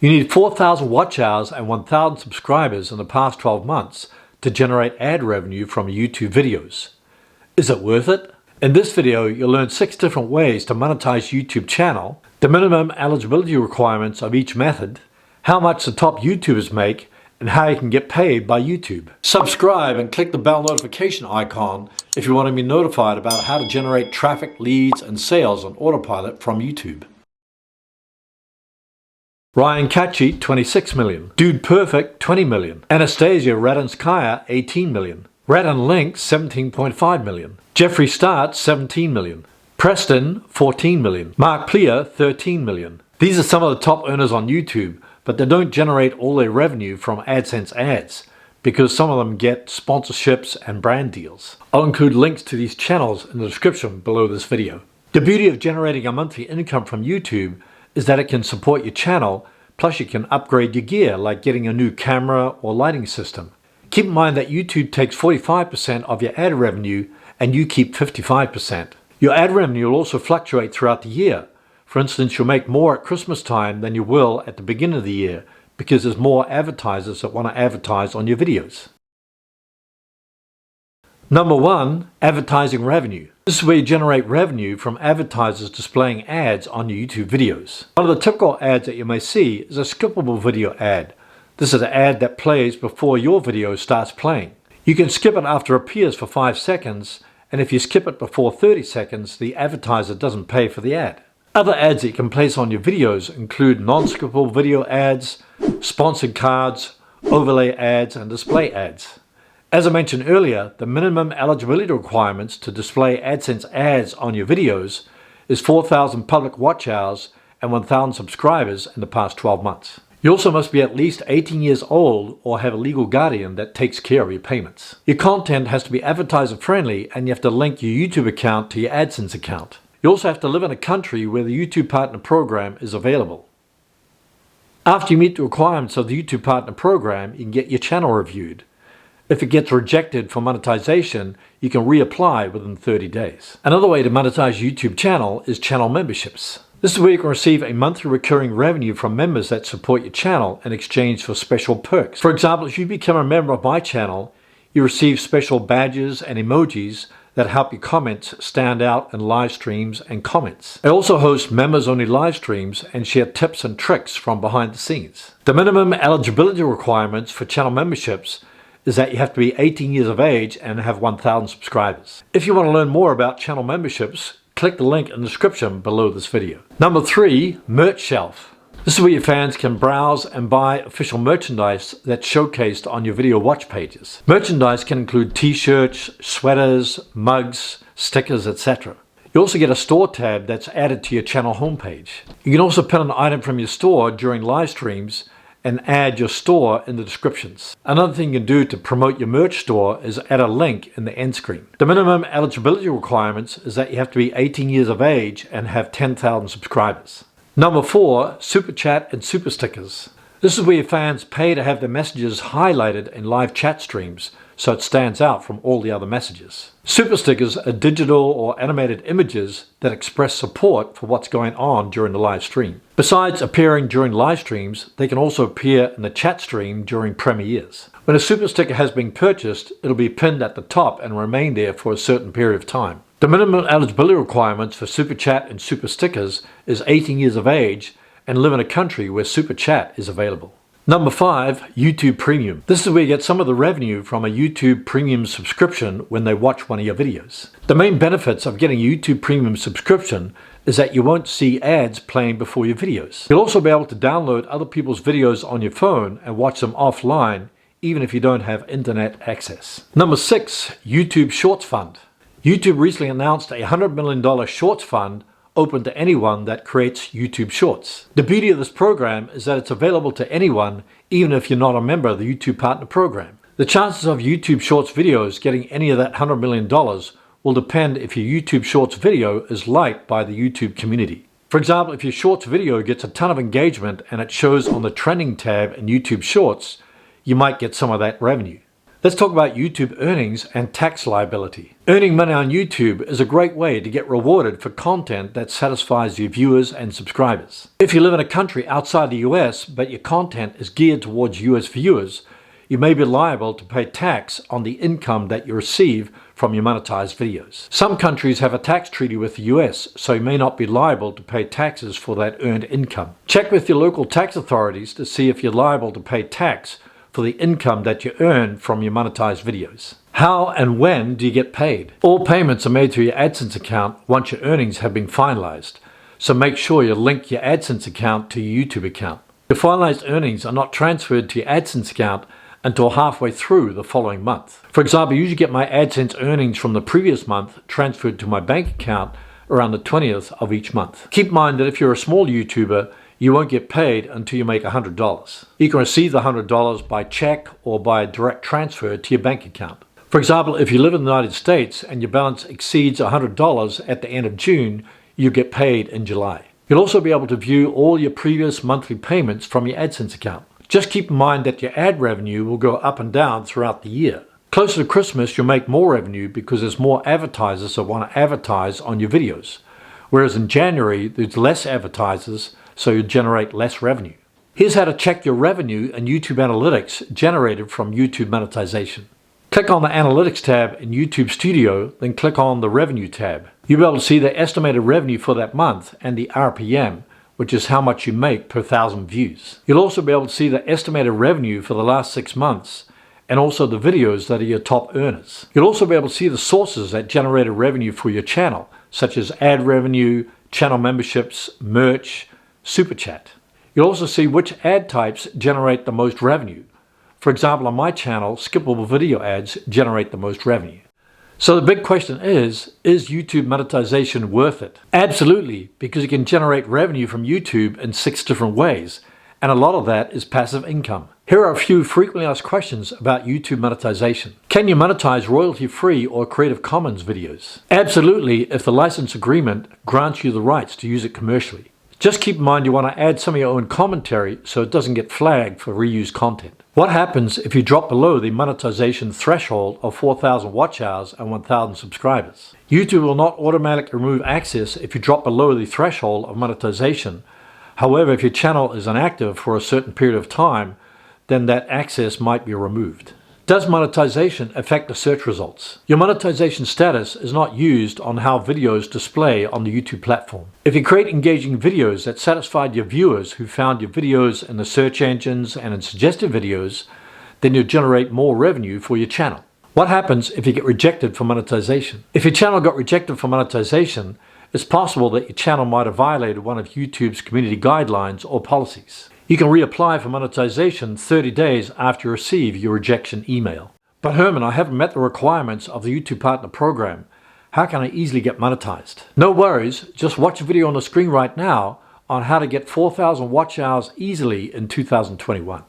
You need 4,000 watch hours and 1,000 subscribers in the past 12 months to generate ad revenue from YouTube videos. Is it worth it? In this video, you'll learn 6 different ways to monetize YouTube channel, the minimum eligibility requirements of each method, how much the top YouTubers make, and how you can get paid by YouTube. Subscribe and click the bell notification icon if you want to be notified about how to generate traffic, leads, and sales on autopilot from YouTube. Ryan Kaji, 26 million. Dude Perfect, 20 million. Anastasia Radzinskaya, 18 million. Rhett and Link, 17.5 million. Jeffree Start, 17 million. Preston, 14 million. Markiplier, 13 million. These are some of the top earners on YouTube, but they don't generate all their revenue from ADSENSE ads, because some of them get sponsorships and brand deals. I'll include links to these channels in the description below this video. The beauty of generating a monthly income from YouTube is that it can support your channel, plus you can upgrade your gear like getting a new camera or lighting system. Keep in mind that YouTube takes 45% of your ad revenue and you keep 55%. Your ad revenue will also fluctuate throughout the year. For instance, you'll make more at Christmas time than you will at the beginning of the year because there's more advertisers that want to advertise on your videos. Number 1, advertising revenue. This is where you generate revenue from advertisers displaying ads on your YouTube videos. One of the typical ads that you may see is a skippable video ad. This is an ad that plays before your video starts playing. You can skip it after it appears for 5 seconds, and if you skip it before 30 seconds, the advertiser doesn't pay for the ad. Other ads that you can place on your videos include non-skippable video ads, sponsored cards, overlay ads, and display ads. As I mentioned earlier, the minimum eligibility requirements to display ADSENSE ads on your videos is 4,000 public watch hours and 1,000 subscribers in the past 12 months. You also must be at least 18 years old or have a legal guardian that takes care of your payments. Your content has to be advertiser friendly and you have to link your YouTube account to your ADSENSE account. You also have to live in a country where the YouTube Partner Program is available. After you meet the requirements of the YouTube Partner Program, you can get your channel reviewed. If it gets rejected for monetization, you can reapply within 30 days. Another way to monetize YouTube channel is channel memberships. This is where you can receive a monthly recurring revenue from members that support your channel in exchange for special perks. For example, if you become a member of my channel, you receive special badges and emojis that help your comments stand out in live streams and comments. I also host members-only live streams and share tips and tricks from behind the scenes. The minimum eligibility requirements for channel memberships is that you have to be 18 years of age and have 1,000 subscribers. If you want to learn more about channel memberships, click the link in the description below this video. Number 3, merch shelf. This is where your fans can browse and buy official merchandise that's showcased on your video watch pages. Merchandise can include t-shirts, sweaters, mugs, stickers, etc. You also get a store tab that's added to your channel homepage. You can also pin an item from your store during live streams and add your store in the descriptions. Another thing you can do to promote your merch store is add a link in the end screen. The minimum eligibility requirements is that you have to be 18 years of age and have 10,000 subscribers. Number 4, Super Chat and Super Stickers. This is where your fans pay to have their messages highlighted in live chat streams so it stands out from all the other messages. Super Stickers are digital or animated images that express support for what's going on during the live stream. Besides appearing during live streams, they can also appear in the chat stream during premieres. When a Super Sticker has been purchased, it'll be pinned at the top and remain there for a certain period of time. The minimum eligibility requirements for Super Chat and Super Stickers is 18 years of age and live in a country where Super Chat is available. Number 5, YouTube Premium. This is where you get some of the revenue from a YouTube Premium subscription when they watch one of your videos. The main benefits of getting a YouTube Premium subscription is that you won't see ads playing before your videos. You'll also be able to download other people's videos on your phone and watch them offline, even if you don't have internet access. Number 6, YouTube Shorts Fund. YouTube recently announced a $100 million Shorts Fund open to anyone that creates YouTube Shorts. The beauty of this program is that it's available to anyone, even if you're not a member of the YouTube Partner Program. The chances of YouTube Shorts videos getting any of that $100 million will depend if your YouTube Shorts video is liked by the YouTube community. For example, if your Shorts video gets a ton of engagement and it shows on the trending tab in YouTube Shorts, you might get some of that revenue. Let's talk about YouTube earnings and tax liability. Earning money on YouTube is a great way to get rewarded for content that satisfies your viewers and subscribers. If you live in a country outside the US but your content is geared towards US viewers, you may be liable to pay tax on the income that you receive from your monetized videos. Some countries have a tax treaty with the US, so you may not be liable to pay taxes for that earned income. Check with your local tax authorities to see if you're liable to pay tax for the income that you earn from your monetized videos. How and when do you get paid? All payments are made through your ADSENSE account once your earnings have been finalized, so make sure you link your ADSENSE account to your YouTube account. Your finalized earnings are not transferred to your ADSENSE account until halfway through the following month. For example, I usually get my ADSENSE earnings from the previous month transferred to my bank account around the 20th of each month. Keep in mind that if you're a small YouTuber, you won't get paid until you make $100. You can receive the $100 by check or by direct transfer to your bank account. For example, if you live in the United States and your balance exceeds $100 at the end of June, you get paid in July. You'll also be able to view all your previous monthly payments from your ADSENSE account. Just keep in mind that your ad revenue will go up and down throughout the year. Closer to Christmas, you'll make more revenue because there's more advertisers that want to advertise on your videos. Whereas in January, there's less advertisers, so you generate less revenue. Here's how to check your revenue and YouTube analytics generated from YouTube monetization. Click on the Analytics tab in YouTube Studio, then click on the Revenue tab. You'll be able to see the estimated revenue for that month and the RPM, which is how much you make per 1,000 views. You'll also be able to see the estimated revenue for the last 6 months and also the videos that are your top earners. You'll also be able to see the sources that generated revenue for your channel, such as ad revenue, channel memberships, merch, super chat. You'll also see which ad types generate the most revenue. For example, on my channel, skippable video ads generate the most revenue. So the big question is YouTube monetization worth it? Absolutely, because you can generate revenue from YouTube in 6 different ways, and a lot of that is passive income. Here are a few frequently asked questions about YouTube monetization. Can you monetize royalty-free or Creative Commons videos? Absolutely, if the license agreement grants you the rights to use it commercially. Just keep in mind you want to add some of your own commentary so it doesn't get flagged for reused content. What happens if you drop below the monetization threshold of 4,000 watch hours and 1,000 subscribers? YouTube will not automatically remove access if you drop below the threshold of monetization. However, if your channel is inactive for a certain period of time, then that access might be removed. Does monetization affect the search results? Your monetization status is not used on how videos display on the YouTube platform. If you create engaging videos that satisfied your viewers who found your videos in the search engines and in suggested videos, then you'll generate more revenue for your channel. What happens if you get rejected for monetization? If your channel got rejected for monetization, it's possible that your channel might have violated one of YouTube's community guidelines or policies. You can reapply for monetization 30 days after you receive your rejection email. But Herman, I haven't met the requirements of the YouTube Partner Program. How can I easily get monetized? No worries, just watch a video on the screen right now on how to get 4,000 watch hours easily in 2021.